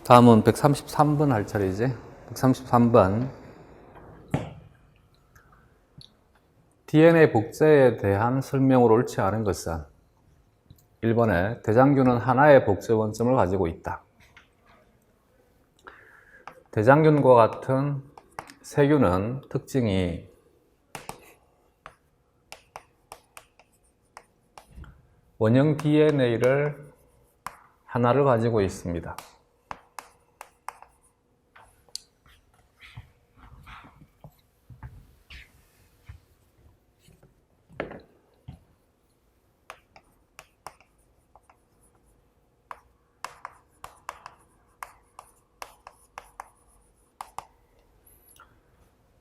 다음은 133번 할 차례지. 133번. DNA 복제에 대한 설명으로 옳지 않은 것은 1번에 대장균은 하나의 복제 원점을 가지고 있다. 대장균과 같은 세균은 특징이 원형 DNA를 하나를 가지고 있습니다.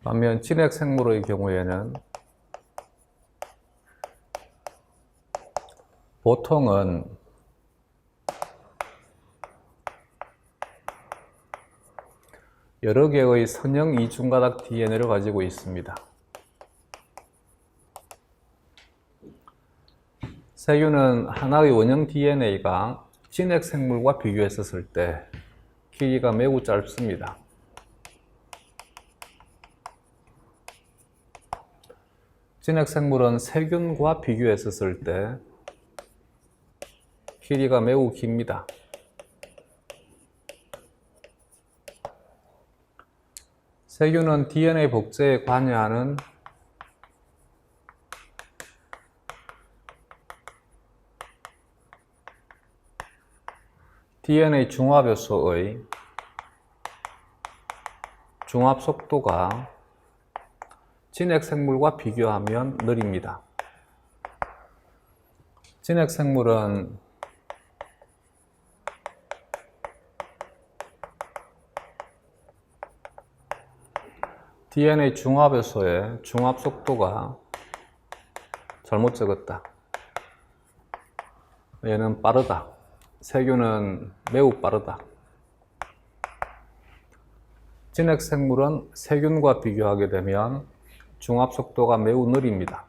반면 진핵생물의 경우에는 보통은 여러 개의 선형 이중가닥 DNA를 가지고 있습니다. 세균은 하나의 원형 DNA가 진핵생물과 비교했었을 때 길이가 매우 짧습니다. 진핵생물은 세균과 비교했었을 때 길이가 매우 깁니다. 세균은 DNA 복제에 관여하는 DNA 중합 요소의 중합 속도가 진핵생물과 비교하면 느립니다. 진핵생물은 DNA 중합 요소의 중합 속도가 잘못 적었다. 얘는 빠르다. 세균은 매우 빠르다. 진핵생물은 세균과 비교하게 되면 중합 속도가 매우 느립니다.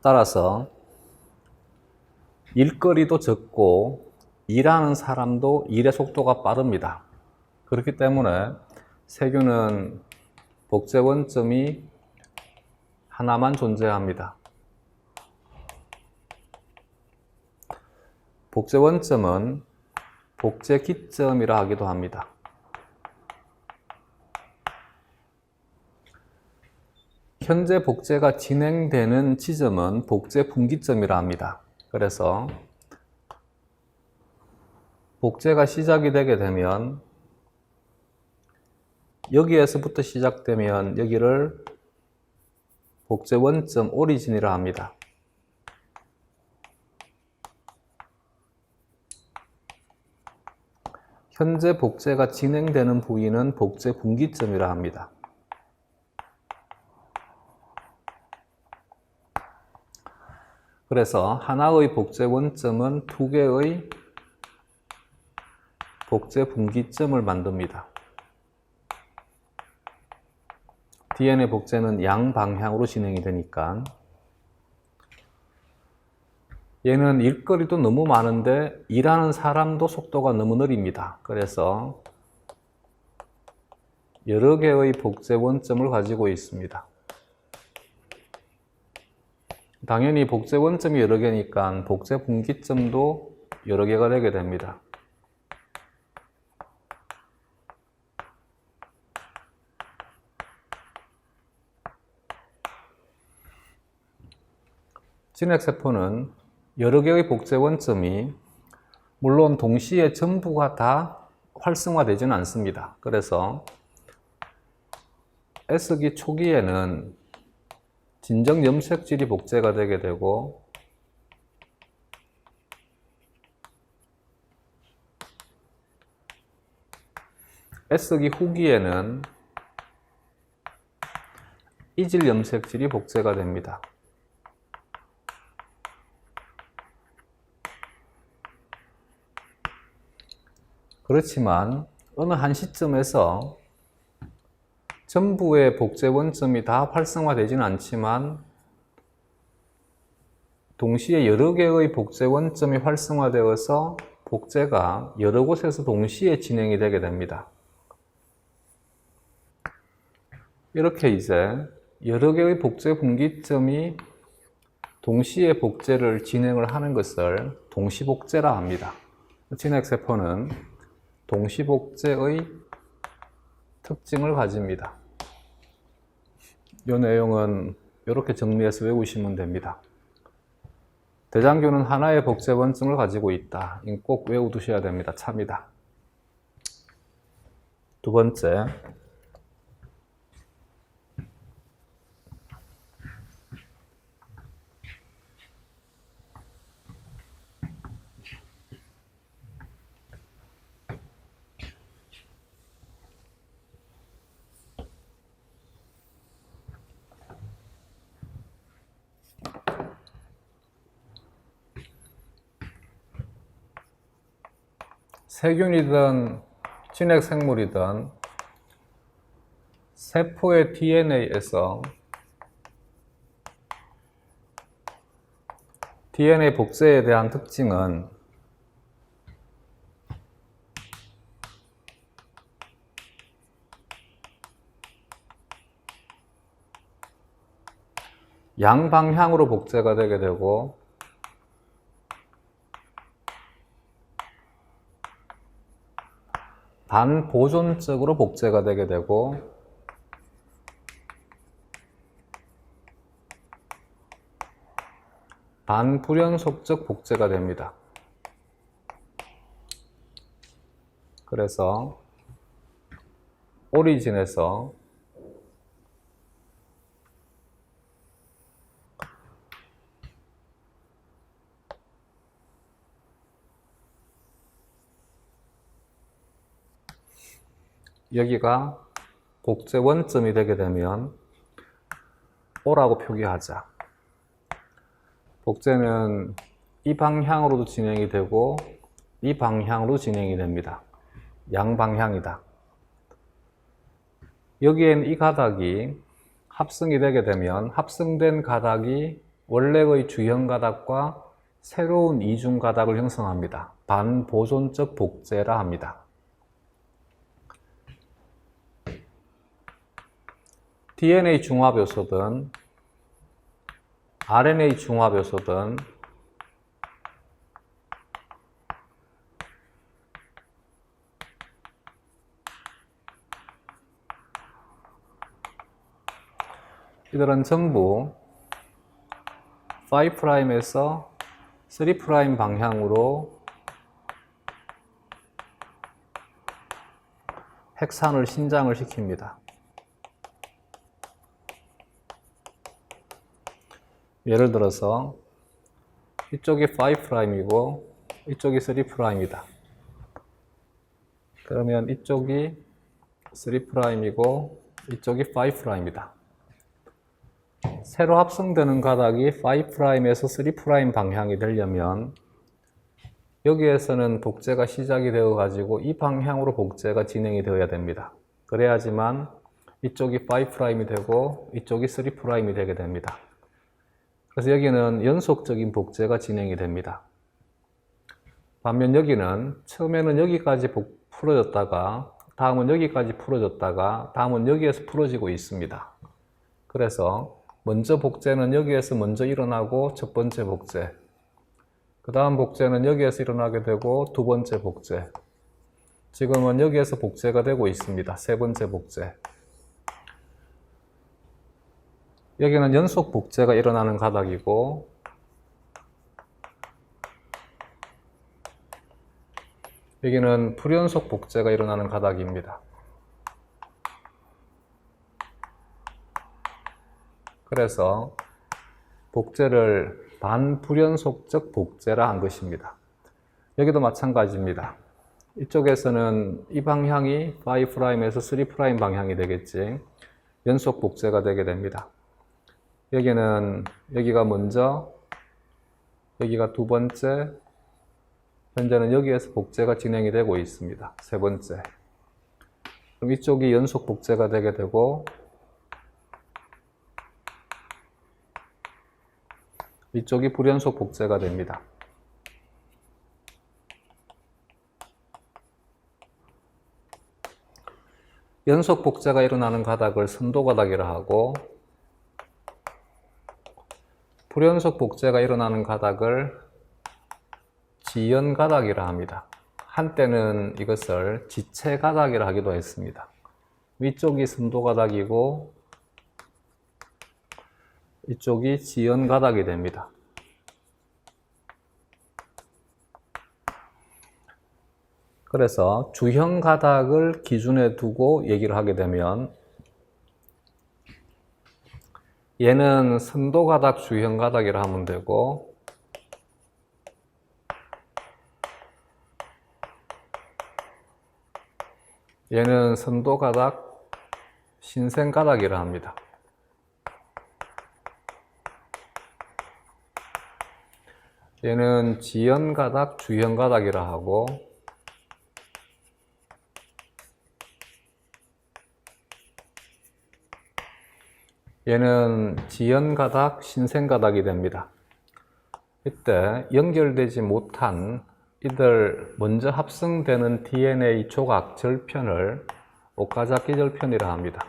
따라서 일거리도 적고 일하는 사람도 일의 속도가 빠릅니다. 그렇기 때문에 세균은 복제 원점이 하나만 존재합니다. 복제 원점은 복제 기점이라 하기도 합니다. 현재 복제가 진행되는 지점은 복제 분기점이라 합니다. 그래서 복제가 시작이 되게 되면 여기에서부터 시작되면 여기를 복제 원점 오리진이라 합니다. 현재 복제가 진행되는 부위는 복제 분기점이라 합니다. 그래서 하나의 복제 원점은 두 개의 복제 분기점을 만듭니다. DNA 복제는 양방향으로 진행이 되니까 얘는 일거리도 너무 많은데 일하는 사람도 속도가 너무 느립니다. 그래서 여러 개의 복제 원점을 가지고 있습니다. 당연히 복제 원점이 여러 개니까 복제 분기점도 여러 개가 되게 됩니다. 진핵세포는 여러 개의 복제 원점이 물론 동시에 전부가 다 활성화되지는 않습니다. 그래서 S기 초기에는 진정 염색질이 복제가 되게 되고 S기 후기에는 이질 염색질이 복제가 됩니다. 그렇지만 어느 한 시점에서 전부의 복제 원점이 다 활성화되지는 않지만 동시에 여러 개의 복제 원점이 활성화되어서 복제가 여러 곳에서 동시에 진행이 되게 됩니다. 이렇게 이제 여러 개의 복제 분기점이 동시에 복제를 진행을 하는 것을 동시복제라 합니다. 진핵세포는 동시복제의 특징을 가집니다. 이 내용은 이렇게 정리해서 외우시면 됩니다. 대장균은 하나의 복제 원점을 가지고 있다. 이거 꼭 외워두셔야 됩니다. 참이다. 두 번째, 세균이든 진핵생물이든 세포의 DNA에서 DNA 복제에 대한 특징은 양방향으로 복제가 되게 되고 반보존적으로 복제가 되게 되고 반불연속적 복제가 됩니다. 그래서 오리진에서 여기가 복제 원점이 되게 되면 O라고 표기하자. 복제는 이 방향으로도 진행이 되고 이 방향으로 진행이 됩니다. 양방향이다. 여기엔 이 가닥이 합성이 되게 되면 합성된 가닥이 원래의 주형 가닥과 새로운 이중 가닥을 형성합니다. 반보존적 복제라 합니다. DNA 중합 요소든 RNA 중합 요소든 이들은 전부 5'에서 3' 방향으로 핵산을 신장을 시킵니다. 예를 들어서 이쪽이 5'이고 이쪽이 3'이다. 그러면 이쪽이 3'이고 이쪽이 5'이다. 새로 합성되는 가닥이 5'에서 3' 방향이 되려면 여기에서는 복제가 시작이 되어 가지고 이 방향으로 복제가 진행이 되어야 됩니다. 그래야지만 이쪽이 5'이 되고 이쪽이 3'이 되게 됩니다. 그래서 여기는 연속적인 복제가 진행이 됩니다. 반면 여기는 처음에는 여기까지 풀어졌다가 다음은 여기까지 풀어졌다가 다음은 여기에서 풀어지고 있습니다. 그래서 먼저 복제는 여기에서 먼저 일어나고 첫 번째 복제, 그 다음 복제는 여기에서 일어나게 되고 두 번째 복제, 지금은 여기에서 복제가 되고 있습니다. 세 번째 복제. 여기는 연속 복제가 일어나는 가닥이고 여기는 불연속 복제가 일어나는 가닥입니다. 그래서 복제를 반불연속적 복제라 한 것입니다. 여기도 마찬가지입니다. 이쪽에서는 이 방향이 5'에서 3' 방향이 되겠지. 연속 복제가 되게 됩니다. 여기는 여기가 먼저, 여기가 두 번째, 현재는 여기에서 복제가 진행이 되고 있습니다. 세 번째. 그럼 이쪽이 연속 복제가 되게 되고 이쪽이 불연속 복제가 됩니다. 연속 복제가 일어나는 가닥을 선도가닥이라 하고, 불연속 복제가 일어나는 가닥을 지연가닥이라 합니다. 한때는 이것을 지체가닥이라 하기도 했습니다. 위쪽이 선도가닥이고 이쪽이 지연가닥이 됩니다. 그래서 주형 가닥을 기준에 두고 얘기를 하게 되면, 얘는 선도가닥, 주형 가닥이라 하면 되고, 얘는 선도가닥, 신생가닥이라 합니다. 얘는 지연가닥, 주형가닥이라 하고, 얘는 지연가닥, 신생가닥이 됩니다. 이때 연결되지 못한 이들 먼저 합성되는 DNA 조각 절편을 오카자키 절편이라 합니다.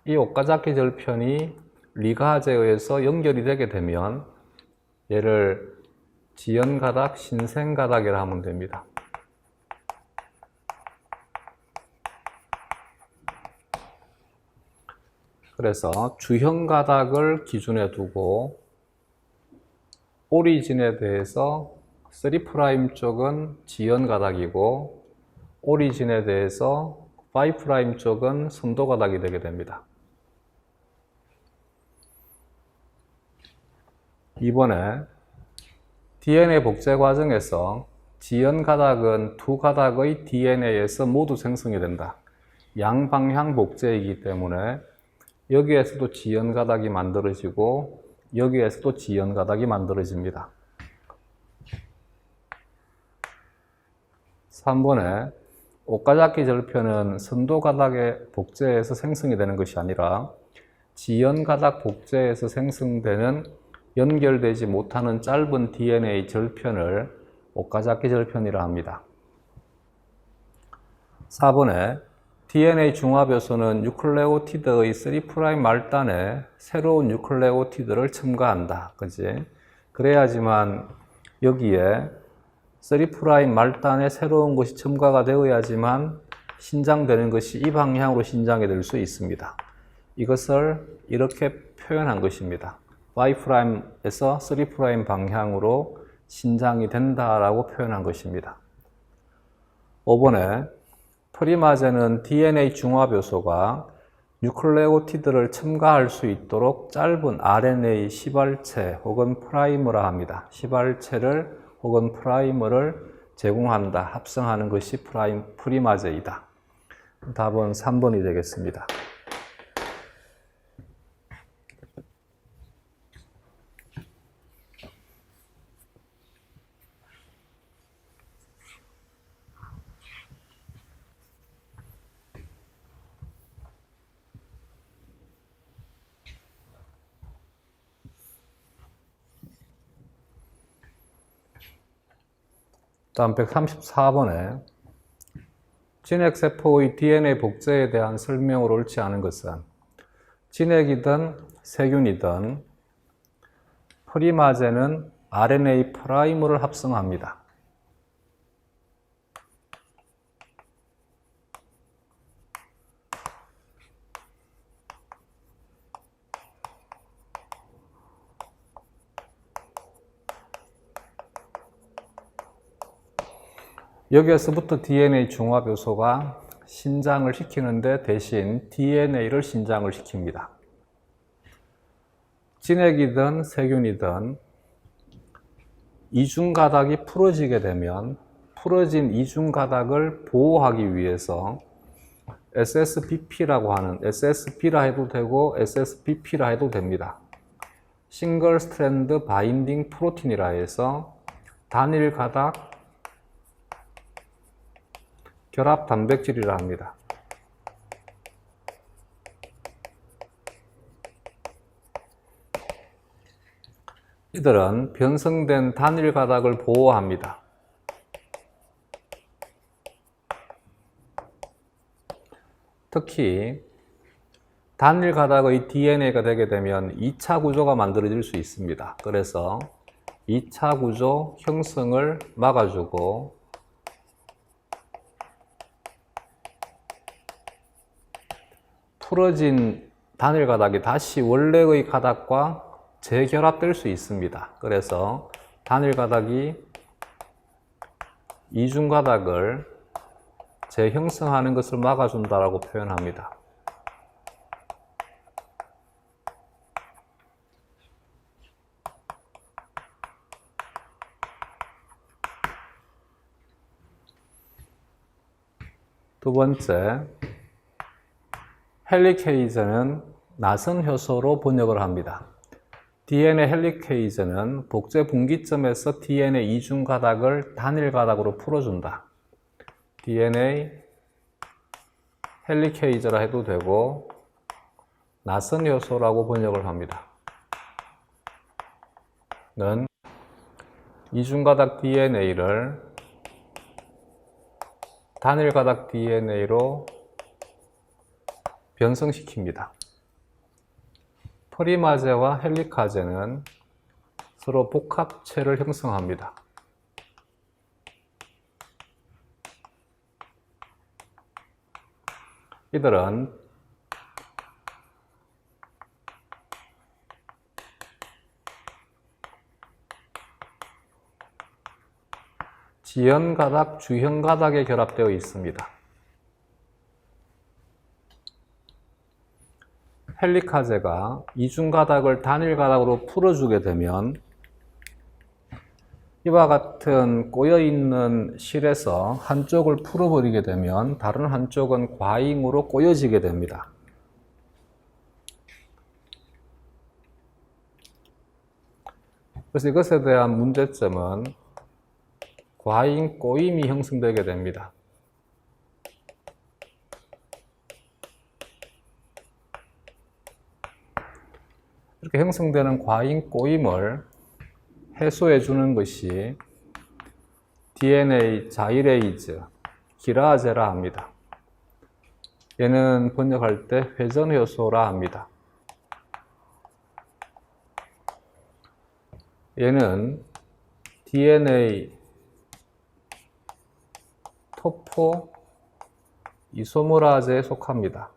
이 오카자키 절편이 리가제에 의해서 연결이 되게 되면 얘를 지연가닥, 신생가닥이라 하면 됩니다. 그래서 주형 가닥을 기준에 두고 오리진에 대해서 3' 쪽은 지연 가닥이고 오리진에 대해서 5' 쪽은 선도 가닥이 되게 됩니다. 이번에 DNA 복제 과정에서 지연 가닥은 두 가닥의 DNA에서 모두 생성이 된다. 양방향 복제이기 때문에 여기에서도 지연 가닥이 만들어지고 여기에서도 지연 가닥이 만들어집니다. 3번에 오카자키 절편은 선도 가닥의 복제에서 생성이 되는 것이 아니라 지연 가닥 복제에서 생성되는 연결되지 못하는 짧은 DNA 절편을 오카자키 절편이라 합니다. 4번에 DNA 중합 요소는 뉴클레오티드의 3' 말단에 새로운 뉴클레오티드를 첨가한다. 그지? 그래야지만 여기에 3' 말단에 새로운 것이 첨가가 되어야지만 신장되는 것이 이 방향으로 신장이 될 수 있습니다. 이것을 이렇게 표현한 것입니다. 5'에서 3' 방향으로 신장이 된다라고 표현한 것입니다. 5번에 프리마제는 DNA 중합 요소가 뉴클레오티드를 첨가할 수 있도록 짧은 RNA 시발체 혹은 프라이머라 합니다. 시발체를 혹은 프라이머를 제공한다, 합성하는 것이 프리마제이다. 답은 3번이 되겠습니다. 다음 134번에 진핵세포의 DNA 복제에 대한 설명으로 옳지 않은 것은 진핵이든 세균이든 프리마제는 RNA 프라이머를 합성합니다. 여기에서부터 DNA 중합 요소가 신장을 시키는데 대신 DNA를 신장을 시킵니다. 진핵이든 세균이든 이중가닥이 풀어지게 되면 풀어진 이중가닥을 보호하기 위해서 SSBP라고 하는, SSB라 해도 되고 SSBP라 해도 됩니다. 싱글 스트랜드 바인딩 프로틴이라 해서 단일 가닥 결합 단백질이라 합니다. 이들은 변성된 단일 가닥을 보호합니다. 특히 단일 가닥의 DNA가 되게 되면 2차 구조가 만들어질 수 있습니다. 그래서 2차 구조 형성을 막아주고 풀어진 단일 가닥이 다시 원래의 가닥과 재결합될 수 있습니다. 그래서 단일 가닥이 이중 가닥을 재형성하는 것을 막아준다라고 표현합니다. 두 번째, 헬리케이즈는 나선 효소로 번역을 합니다. DNA 헬리케이즈는 복제 분기점에서 DNA 이중 가닥을 단일 가닥으로 풀어준다. DNA 헬리케이즈라 해도 되고 나선 효소라고 번역을 합니다. 는 이중 가닥 DNA를 단일 가닥 DNA로 변성시킵니다. 프리마제와 헬리카제는 서로 복합체를 형성합니다. 이들은 지연 가닥, 주형 가닥에 결합되어 있습니다. 헬리카제가 이중 가닥을 단일 가닥으로 풀어주게 되면 이와 같은 꼬여있는 실에서 한쪽을 풀어버리게 되면 다른 한쪽은 과잉으로 꼬여지게 됩니다. 그래서 이것에 대한 문제점은 과잉 꼬임이 형성되게 됩니다. 이렇게 형성되는 과잉 꼬임을 해소해 주는 것이 DNA 자이레이즈, 기라제라 합니다. 얘는 번역할 때 회전 효소라 합니다. 얘는 DNA 토포 이소모라제에 속합니다.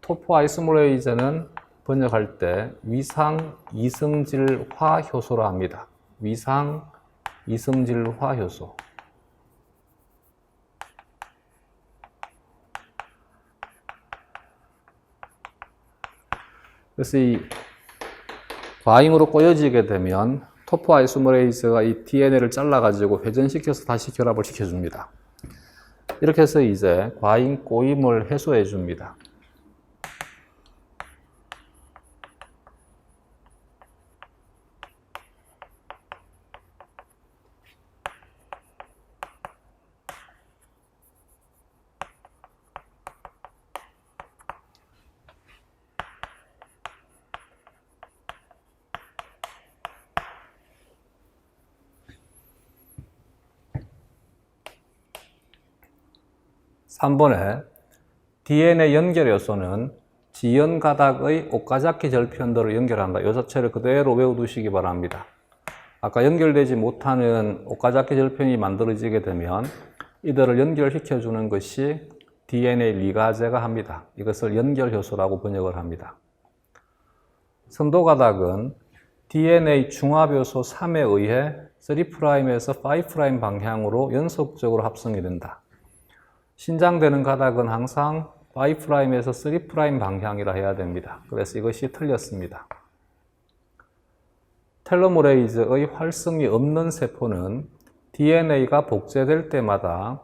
토포 아이소모레이제는 번역할 때 위상 이성질화 효소라 합니다. 위상 이성질화 효소. 그래서 이 과잉으로 꼬여지게 되면 토포 아이소모레이즈가 이 DNA를 잘라가지고 회전시켜서 다시 결합을 시켜줍니다. 이렇게 해서 이제 과잉 꼬임을 해소해 줍니다. (3번에) DNA 연결 요소는 지연 가닥의 오카자키 절편도를 연결한다. 이 자체를 그대로 외워두시기 바랍니다. 아까 연결되지 못하는 오카자키 절편이 만들어지게 되면 이들을 연결시켜주는 것이 DNA 리가제가 합니다. 이것을 연결 효소라고 번역을 합니다. 선도 가닥은 DNA 중합 요소 3에 의해 3'에서 5' 방향으로 연속적으로 합성이 된다. 신장되는 가닥은 항상 5'에서 3' 방향이라 해야 됩니다. 그래서 이것이 틀렸습니다. 텔로모레이즈의 활성이 없는 세포는 DNA가 복제될 때마다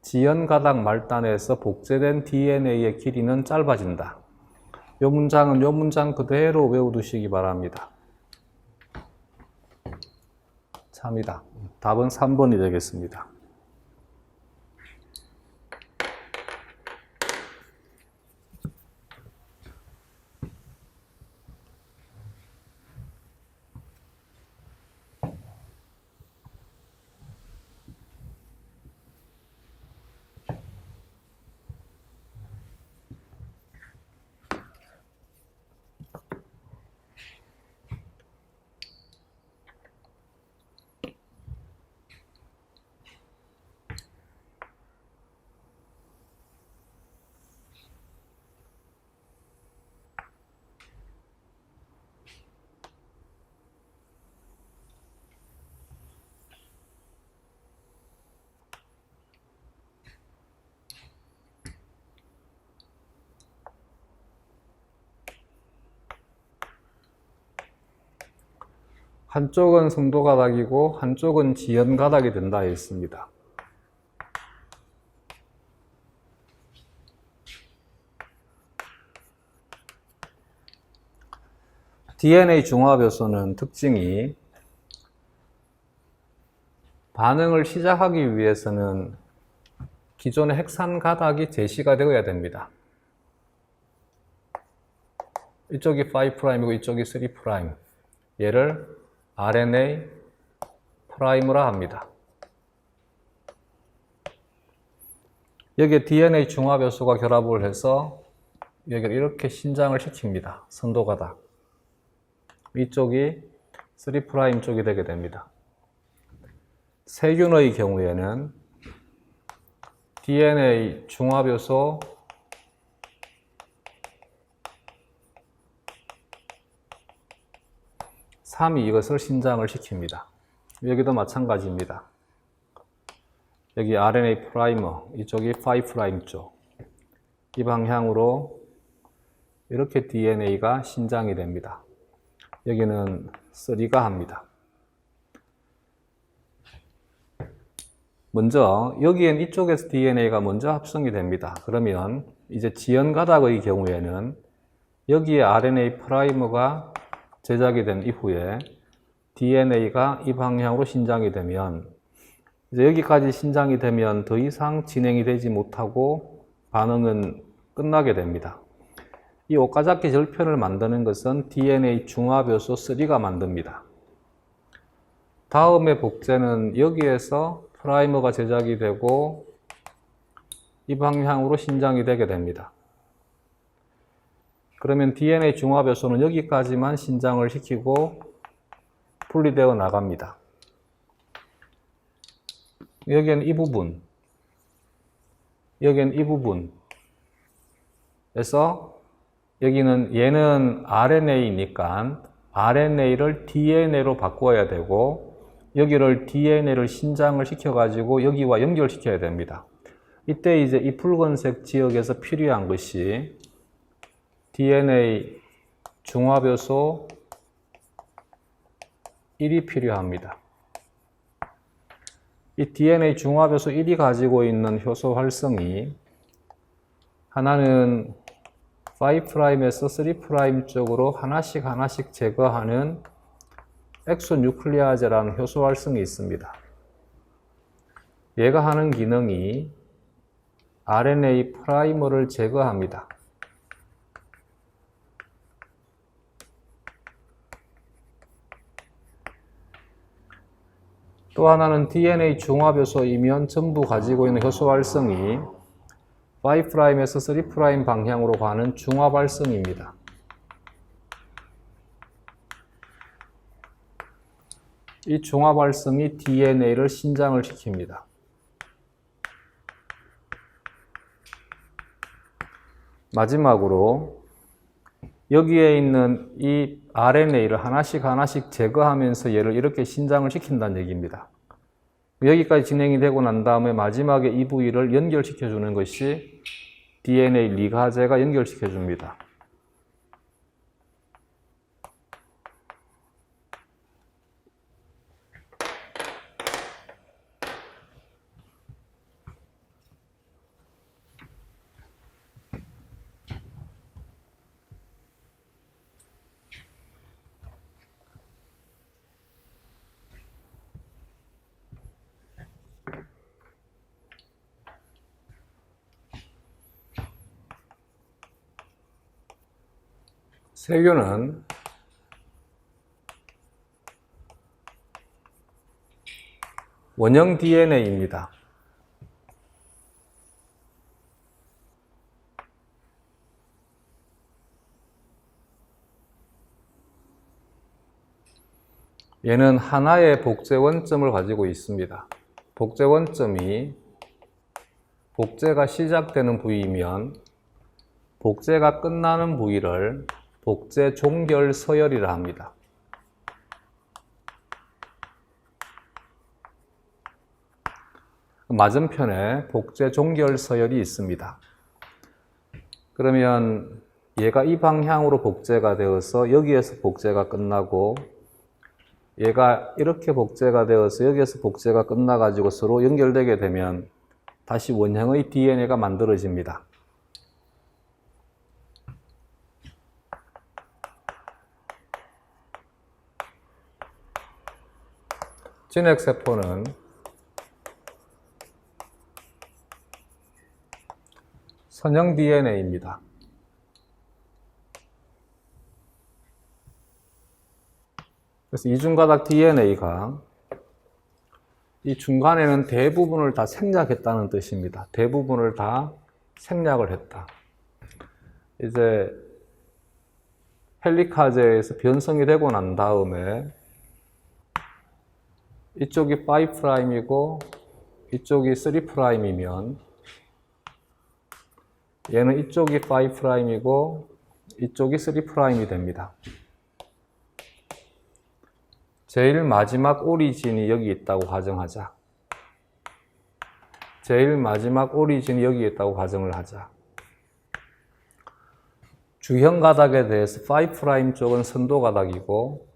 지연 가닥 말단에서 복제된 DNA의 길이는 짧아진다. 이 문장은 이 문장 그대로 외워두시기 바랍니다. 참이다. 답은 3번이 되겠습니다. 한쪽은 성도 가닥이고 한쪽은 지연 가닥이 된다 했습니다. DNA 중화합 요소는 특징이 반응을 시작하기 위해서는 기존의 핵산 가닥이 제시가 되어야 됩니다. 이쪽이 5'이고 이쪽이 3'. 얘를 RNA 프라임이라 합니다. 여기에 DNA 중화합 요소가 결합을 해서 여기를 이렇게 신장을 시킵니다. 선도 가닥. 이쪽이 3' 쪽이 되게 됩니다. 세균의 경우에는 DNA 중화합 요소 (3이) 이것을 신장을 시킵니다. 여기도 마찬가지입니다. 여기 RNA 프라이머, 이쪽이 5' 쪽. 이 방향으로 이렇게 DNA가 신장이 됩니다. 여기는 3가 합니다. 먼저 여기엔 이쪽에서 DNA가 먼저 합성이 됩니다. 그러면 이제 지연 가닥의 경우에는 여기에 RNA 프라이머가 제작이 된 이후에 DNA가 이 방향으로 신장이 되면 이제 여기까지 신장이 되면 더 이상 진행이 되지 못하고 반응은 끝나게 됩니다. 이 오카자키 절편을 만드는 것은 DNA 중화합 요소 3가 만듭니다. 다음에 복제는 여기에서 프라이머가 제작이 되고 이 방향으로 신장이 되게 됩니다. 그러면 DNA 중화합 요소는 여기까지만 신장을 시키고 분리되어 나갑니다. 여기는 이 부분, 여기는 이 부분에서 여기는 얘는 RNA니까 RNA를 DNA로 바꿔야 되고 여기를 DNA를 신장을 시켜가지고 여기와 연결시켜야 됩니다. 이때 이제 이 붉은색 지역에서 필요한 것이 DNA 중화합 요소 1이 필요합니다. 이 DNA 중화합 요소 1이 가지고 있는 효소 활성이 하나는 5'에서 3' 쪽으로 하나씩 제거하는 엑소뉴클리아제라는 효소 활성이 있습니다. 얘가 하는 기능이 RNA 프라이머를 제거합니다. 또 하나는 DNA 중화합 요소이면 전부 가지고 있는 효소 활성이 5'에서 3' 방향으로 가는 중합 활성입니다. 이 중합 활성이 DNA를 신장을 시킵니다. 마지막으로 여기에 있는 이 RNA를 하나씩 제거하면서 얘를 이렇게 신장을 시킨다는 얘기입니다. 여기까지 진행이 되고 난 다음에 마지막에 이 부위를 연결시켜 주는 것이 DNA 리가제가 연결시켜 줍니다. 세균은 원형 DNA입니다. 얘는 하나의 복제 원점을 가지고 있습니다. 복제 원점이 복제가 시작되는 부위이면 복제가 끝나는 부위를 복제 종결 서열이라 합니다. 맞은편에 복제 종결 서열이 있습니다. 그러면 얘가 이 방향으로 복제가 되어서 여기에서 복제가 끝나고 얘가 이렇게 복제가 되어서 여기에서 복제가 끝나가지고 서로 연결되게 되면 다시 원형의 DNA가 만들어집니다. 진핵세포는 선형 DNA입니다. 그래서 이중가닥 DNA가 이 중간에는 대부분을 다 생략했다는 뜻입니다. 대부분을 다 생략을 했다. 이제 헬리카제에서 변성이 되고 난 다음에 이쪽이 5'이고 이쪽이 3'이면 얘는 이쪽이 5'이고 이쪽이 3'이 됩니다. 제일 마지막 오리진이 여기 있다고 가정하자. 제일 마지막 오리진이 여기 있다고 가정을 하자. 주형 가닥에 대해서 5' 쪽은 선도 가닥이고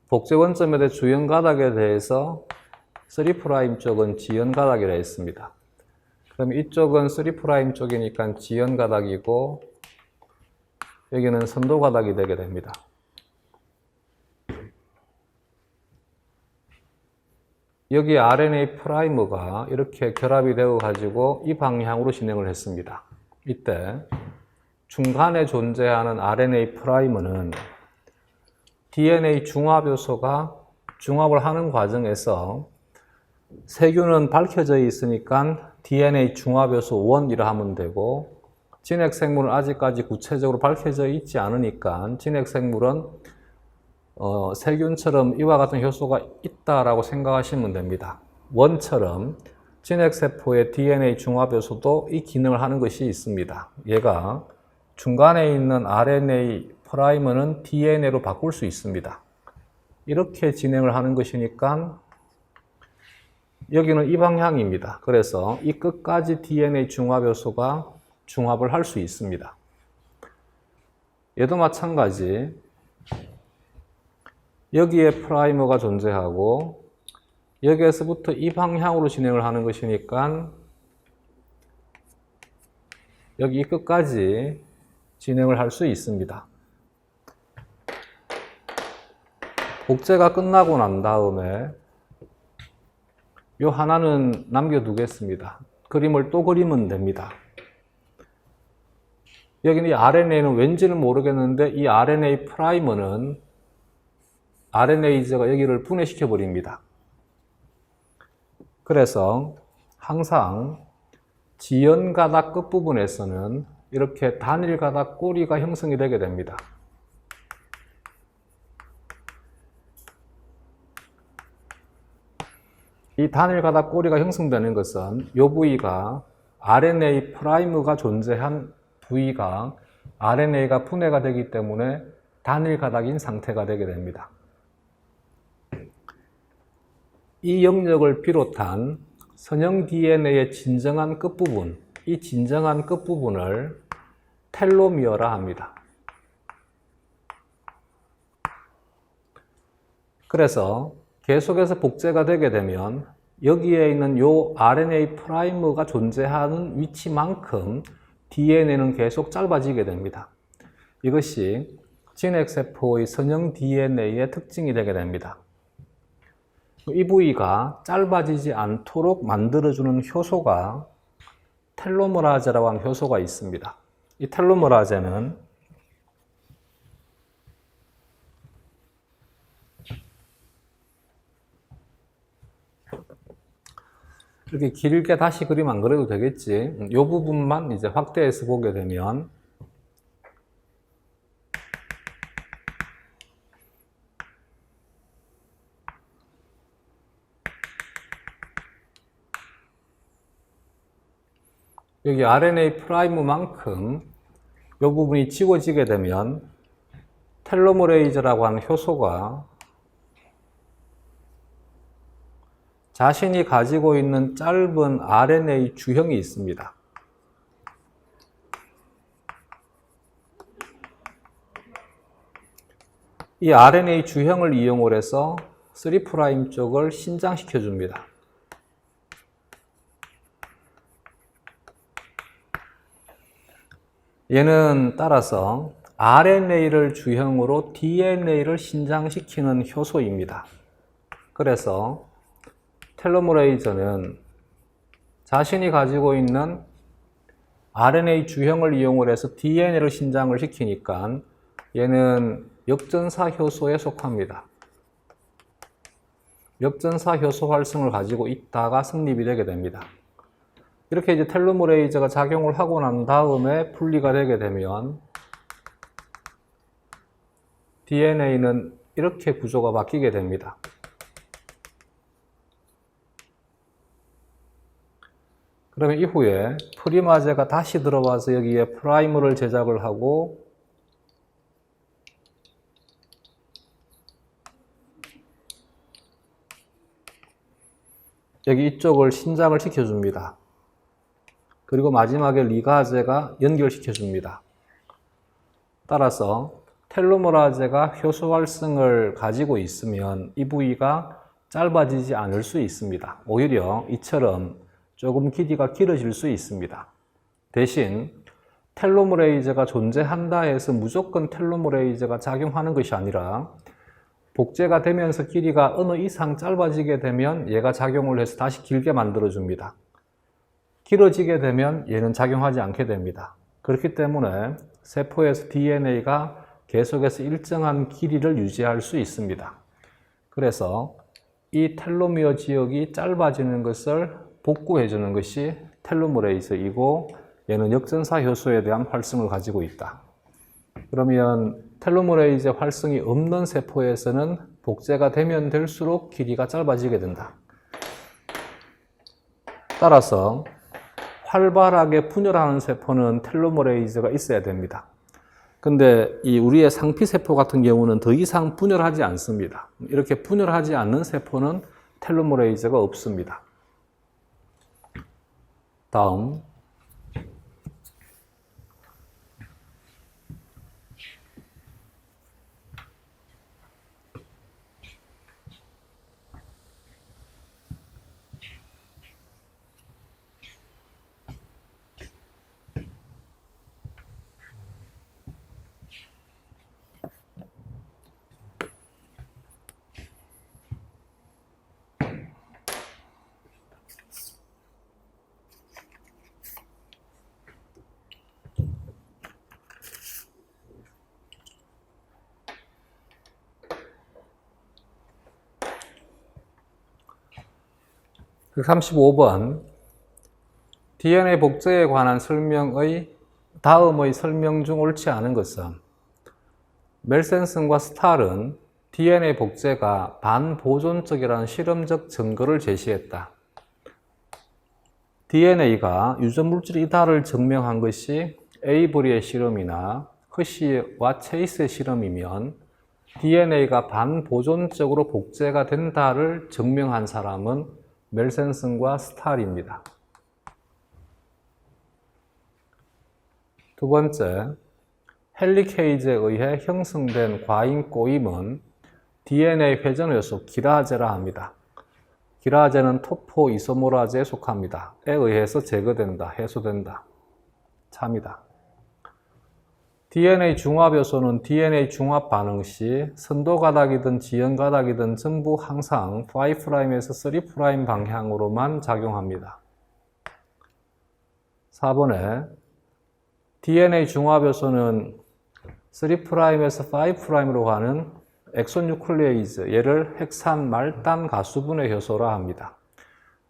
복제 원점에 대해 주형 가닥에 대해서 3' 쪽은 지연 가닥이라 했습니다. 그럼 이쪽은 3' 쪽이니까 지연 가닥이고 여기는 선도 가닥이 되게 됩니다. 여기 RNA 프라이머가 이렇게 결합이 되어 가지고 이 방향으로 진행을 했습니다. 이때 중간에 존재하는 RNA 프라이머는 DNA 중합 요소가 중합을 하는 과정에서 세균은 밝혀져 있으니까 DNA 중합 요소 1이라 하면 되고 진핵생물은 아직까지 구체적으로 밝혀져 있지 않으니까 진핵생물은 세균처럼 이와 같은 효소가 있다라고 생각하시면 됩니다. 원처럼 진핵세포의 DNA 중합 요소도 이 기능을 하는 것이 있습니다. 얘가 중간에 있는 RNA 프라이머는 DNA로 바꿀 수 있습니다. 이렇게 진행을 하는 것이니까 여기는 이 방향입니다. 그래서 이 끝까지 DNA 중합 요소가 중합을 할 수 있습니다. 얘도 마찬가지. 여기에 프라이머가 존재하고 여기에서부터 이 방향으로 진행을 하는 것이니까 여기 끝까지 진행을 할 수 있습니다. 복제가 끝나고 난 다음에 이 하나는 남겨두겠습니다. 그림을 또 그리면 됩니다. 여기는 이 RNA는 왠지는 모르겠는데 이 RNA 프라이머는 RNA제가 여기를 분해시켜 버립니다. 그래서 항상 지연 가닥 끝부분에서는 이렇게 단일 가닥 꼬리가 형성이 되게 됩니다. 이 단일 가닥 꼬리가 형성되는 것은 이 부위가 RNA 프라이머가 존재한 부위가 RNA가 분해가 되기 때문에 단일 가닥인 상태가 되게 됩니다. 이 영역을 비롯한 선형 DNA의 진정한 끝부분, 이 진정한 끝부분을 텔로미어라 합니다. 그래서 계속해서 복제가 되게 되면 여기에 있는 이 RNA 프라이머가 존재하는 위치만큼 DNA는 계속 짧아지게 됩니다. 이것이 진핵세포의 선형 DNA의 특징이 되게 됩니다. 이 부위가 짧아지지 않도록 만들어주는 효소가 텔로머라제라고 하는 효소가 있습니다. 이 텔로머라제는 이렇게 길게 다시 그림 안 그려도 되겠지. 이 부분만 이제 확대해서 보게 되면 여기 RNA 프라이머만큼 이 부분이 지워지게 되면 텔로머레이즈라고 하는 효소가 자신이 가지고 있는 짧은 RNA 주형이 있습니다. 이 RNA 주형을 이용을 해서 3' 쪽을 신장시켜 줍니다. 얘는 따라서 RNA를 주형으로 DNA를 신장시키는 효소입니다. 그래서 텔로메레이저는 자신이 가지고 있는 RNA 주형을 이용을 해서 DNA를 신장을 시키니까 얘는 역전사 효소에 속합니다. 역전사 효소 활성을 가지고 있다가 성립이 되게 됩니다. 이렇게 이제 텔로메레이저가 작용을 하고 난 다음에 분리가 되게 되면 DNA는 이렇게 구조가 바뀌게 됩니다. 그러면 이후에 프리마제가 다시 들어와서 여기에 프라이머를 제작을 하고 여기 이쪽을 신장을 시켜줍니다. 그리고 마지막에 리가제가 연결시켜줍니다. 따라서 텔로메라제가 효소 활성을 가지고 있으면 이 부위가 짧아지지 않을 수 있습니다. 오히려 이처럼 조금 길이가 길어질 수 있습니다. 대신 텔로메레이저가 존재한다 해서 무조건 텔로메레이저가 작용하는 것이 아니라 복제가 되면서 길이가 어느 이상 짧아지게 되면 얘가 작용을 해서 다시 길게 만들어줍니다. 길어지게 되면 얘는 작용하지 않게 됩니다. 그렇기 때문에 세포에서 DNA가 계속해서 일정한 길이를 유지할 수 있습니다. 그래서 이 텔로미어 지역이 짧아지는 것을 복구해 주는 것이 텔로메레이저이고 얘는 역전사 효소에 대한 활성을 가지고 있다. 그러면 텔로메레이저 활성이 없는 세포에서는 복제가 되면 될수록 길이가 짧아지게 된다. 따라서 활발하게 분열하는 세포는 텔로메레이저가 있어야 됩니다. 근데 이 우리의 상피세포 같은 경우는 더 이상 분열하지 않습니다. 이렇게 분열하지 않는 세포는 텔로메레이저가 없습니다. 다음 그 35번 DNA 복제에 관한 설명의 다음의 설명 중 옳지 않은 것은 멜센슨과 스탈은 DNA 복제가 반보존적이라는 실험적 증거를 제시했다. DNA가 유전물질이다를 증명한 것이 에이버리의 실험이나 허시와 체이스의 실험이면 DNA가 반보존적으로 복제가 된다를 증명한 사람은 멜센슨과 스탈입니다. 두 번째, 헬리케이즈에 의해 형성된 과잉 꼬임은 DNA 회전 요소 기라제라 합니다. 기라제는 토포 이소모라제에 속합니다. 에 의해서 제거된다, 해소된다. 참이다. DNA 중합 요소는 DNA 중합 반응 시 선도 가닥이든 지연 가닥이든 전부 항상 5'에서 3' 방향으로만 작용합니다. 4번에 DNA 중합 요소는 3'에서 5'으로 가는 엑소 뉴클레이즈, 얘를 핵산 말단 가수분해 효소라 합니다.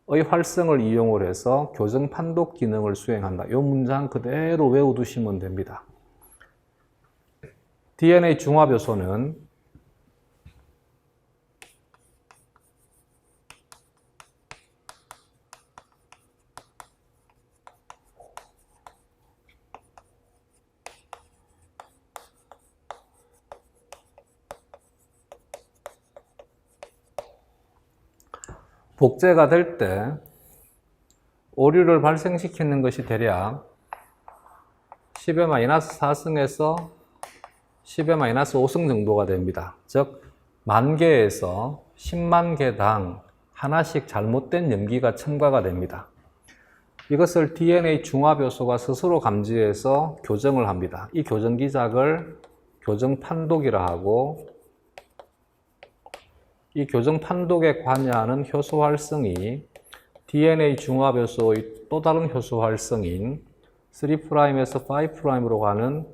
의 활성을 이용을 해서 교정 판독 기능을 수행한다. 이 문장 그대로 외워두시면 됩니다. DNA 중합 요소는 복제가 될 때 오류를 발생시키는 것이 대략 10의 마이너스 4승에서 10의-5승 정도가 됩니다. 즉, 10,000개에서 10만 개당 하나씩 잘못된 염기가 첨가가 됩니다. 이것을 DNA 중화효소가 스스로 감지해서 교정을 합니다. 이 교정 기작을 교정 판독이라 하고, 이 교정 판독에 관여하는 효소 활성이 DNA 중화효소의 또 다른 효소 활성인 3'에서 5'으로 가는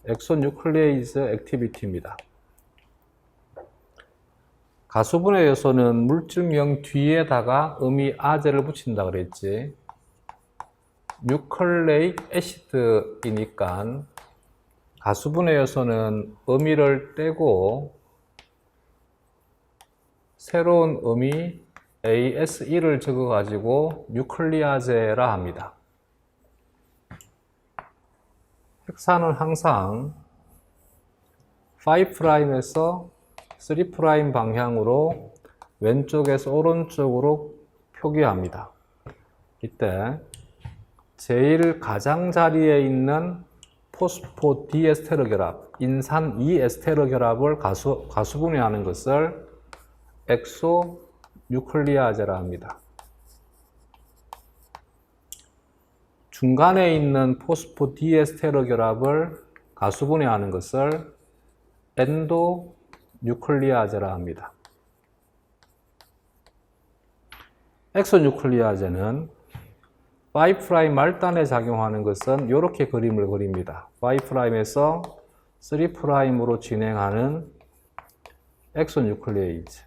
엑소뉴클레이즈 액티비티입니다. 가수분해 요소는 물질명 뒤에다가 음이 아제를 붙인다 그랬지. 뉴클레익 애시드이니까 가수분해 요소는 음이를 떼고 새로운 음이 ASE를 적어가지고 뉴클리아제라 합니다. 핵산은 항상 5'에서 3' 방향으로 왼쪽에서 오른쪽으로 표기합니다. 이때 제일 가장자리에 있는 포스포디에스테르 인산 2에스테르 결합을 가수분해하는 것을 엑소뉴클리아제라 합니다. 중간에 있는 포스포디에스테르 결합을 가수분해하는 것을 엔도뉴클리아제라 합니다. 엑소뉴클리아제는 5' 말단에 작용하는 것은 이렇게 그림을 그립니다. 5'에서 3'으로 진행하는 엑소뉴클레이즈.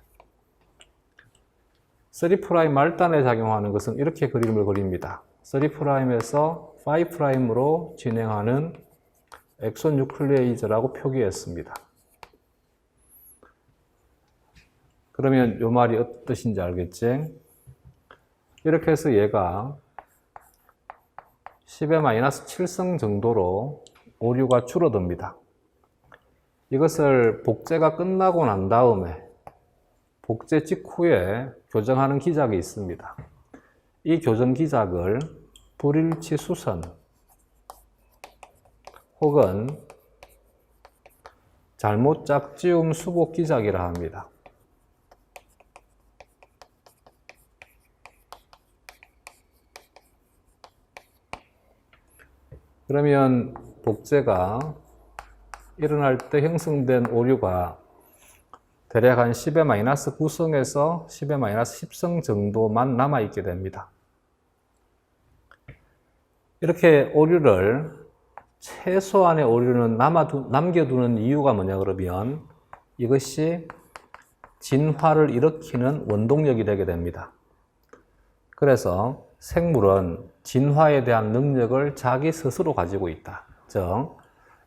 3' 말단에 작용하는 것은 이렇게 그림을 그립니다. 3'에서 5'으로 진행하는 엑소뉴클레이즈라고 표기했습니다. 그러면 이 말이 어떤 뜻인지 알겠지? 이렇게 해서 얘가 10의-7승 정도로 오류가 줄어듭니다. 이것을 복제가 끝나고 난 다음에 복제 직후에 교정하는 기작이 있습니다. 이 교정 기작을 불일치 수선 혹은 잘못 짝지움 수복 기작이라 합니다. 그러면 복제가 일어날 때 형성된 오류가 대략 한 10의-9승에서 10의-10승 정도만 남아있게 됩니다. 이렇게 오류를, 최소한의 오류는 남겨두는 이유가 뭐냐 그러면 이것이 진화를 일으키는 원동력이 되게 됩니다. 그래서 생물은 진화에 대한 능력을 자기 스스로 가지고 있다. 즉,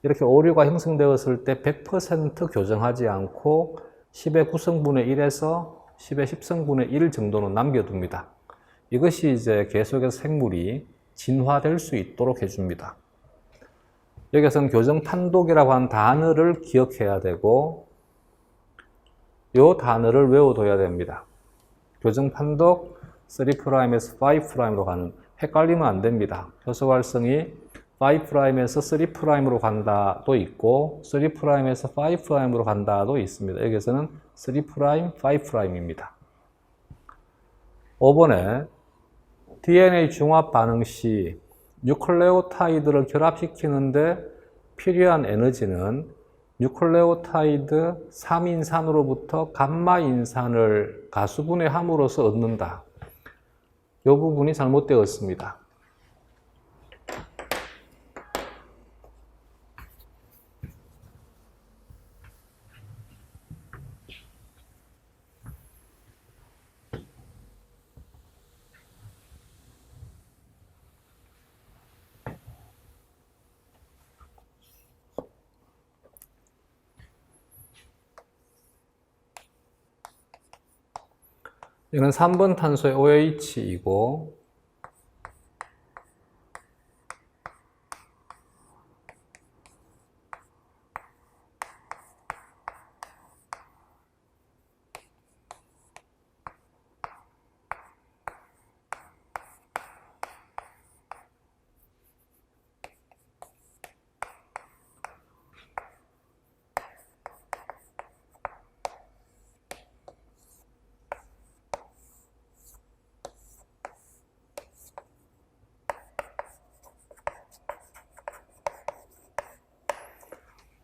이렇게 오류가 형성되었을 때 100% 교정하지 않고 10의-9승분의 1에서 10의-10승분의 1 정도는 남겨둡니다. 이것이 이제 계속해서 생물이 진화될 수 있도록 해줍니다. 여기서는 교정 판독이라고 하는 단어를 기억해야 되고, 이 단어를 외워둬야 됩니다. 교정 판독 3'에서 5'으로 가는, 헷갈리면 안 됩니다. 효소 활성이 5'에서 3'으로 간다도 있고 3'에서 5'으로 간다도 있습니다. 여기서는 3', 5'입니다. 5번에 DNA 중합 반응 시 뉴클레오타이드를 결합시키는데 필요한 에너지는 뉴클레오타이드 3인산으로부터 감마인산을 가수분해함으로써 얻는다. 이 부분이 잘못되었습니다. 이건 3번 탄소의 OH이고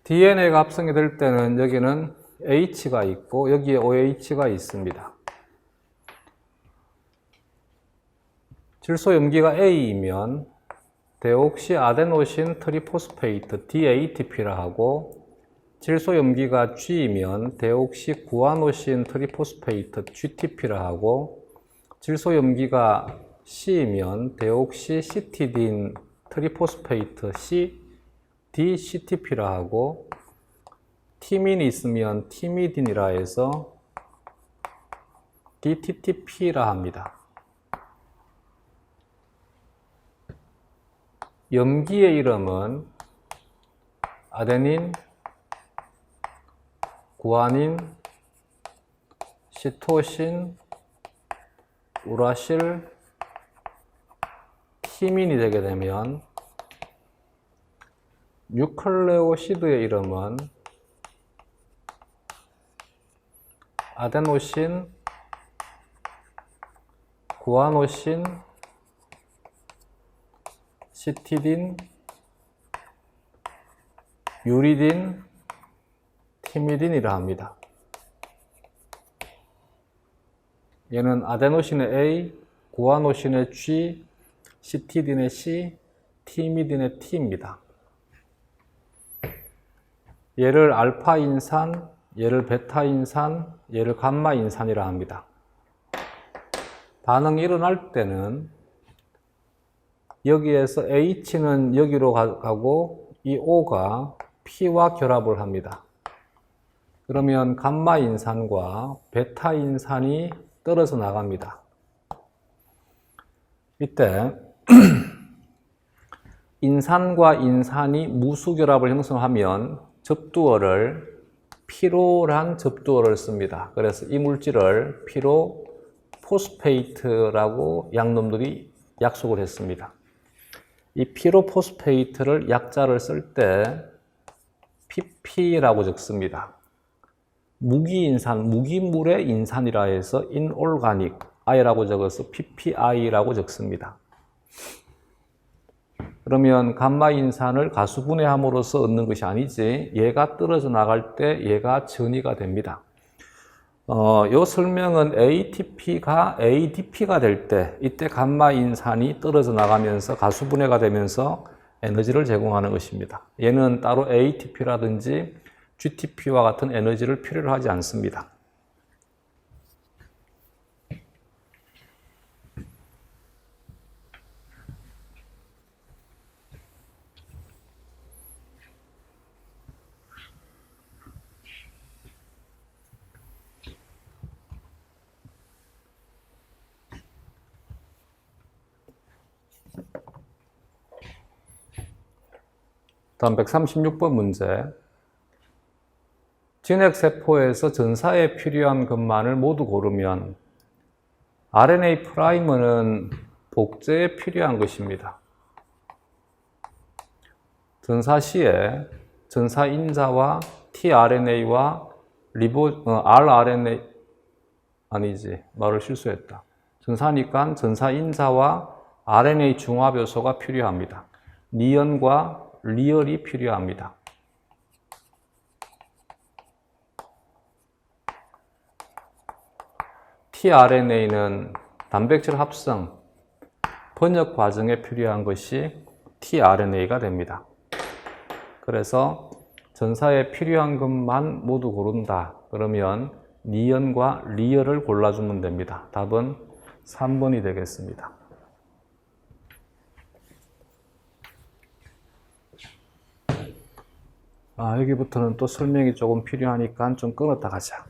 DNA가 합성이 될 때는 여기는 H가 있고 여기에 OH가 있습니다. 질소 염기가 A이면 데옥시 아데노신 트리포스페이트 DATP라 하고, 질소 염기가 G이면 데옥시 구아노신 트리포스페이트 GTP라 하고, 질소 염기가 C이면 데옥시 시티딘 트리포스페이트 DCTP라 하고, 티민이 있으면 티미딘이라 해서 DTTP라 합니다. 염기의 이름은 아데닌, 구아닌, 시토신, 우라실, 티민이 되게 되면, 뉴클레오시드의 이름은 아데노신, 구아노신, 시티딘, 유리딘, 티미딘이라 합니다. 얘는 아데노신의 A, 구아노신의 G, 시티딘의 C, 티미딘의 T입니다. 얘를 알파인산, 얘를 베타인산, 얘를 감마인산이라 합니다. 반응이 일어날 때는 여기에서 H는 여기로 가고 이 O가 P와 결합을 합니다. 그러면 감마인산과 베타인산이 떨어져 나갑니다. 이때 인산과 인산이 무수결합을 형성하면 접두어를 피로란 접두어를 씁니다. 그래서 이 물질을 피로포스페이트라고 양놈들이 약속을 했습니다. 이 피로포스페이트를 약자를 쓸 때 PP라고 적습니다. 무기인산, 무기물의 인산이라 해서 inorganic, I라고 적어서 PPI라고 적습니다. 그러면 감마인산을 가수분해함으로써 얻는 것이 아니지, 얘가 떨어져 나갈 때 얘가 전이가 됩니다. 요 설명은 ATP가 ADP가 될 때, 이때 감마인산이 떨어져 나가면서 가수분해가 되면서 에너지를 제공하는 것입니다. 얘는 따로 ATP라든지 GTP와 같은 에너지를 필요로 하지 않습니다. 다음 136번 문제. 진핵세포에서 전사에 필요한 것만을 모두 고르면 RNA 프라이머는 복제에 필요한 것입니다. 전사 시에 전사 인자와 tRNA와 rRNA 아니지, 말을 실수했다. 전사니까 전사 인자와 RNA 중합 요소가 필요합니다. 니언과 리얼이 필요합니다. tRNA는 단백질 합성, 번역 과정에 필요한 것이 tRNA가 됩니다. 그래서 전사에 필요한 것만 모두 고른다. 그러면 니언과 리얼을 골라주면 됩니다. 답은 3번이 되겠습니다. 여기부터는 또 설명이 조금 필요하니까 좀 끊었다 가자.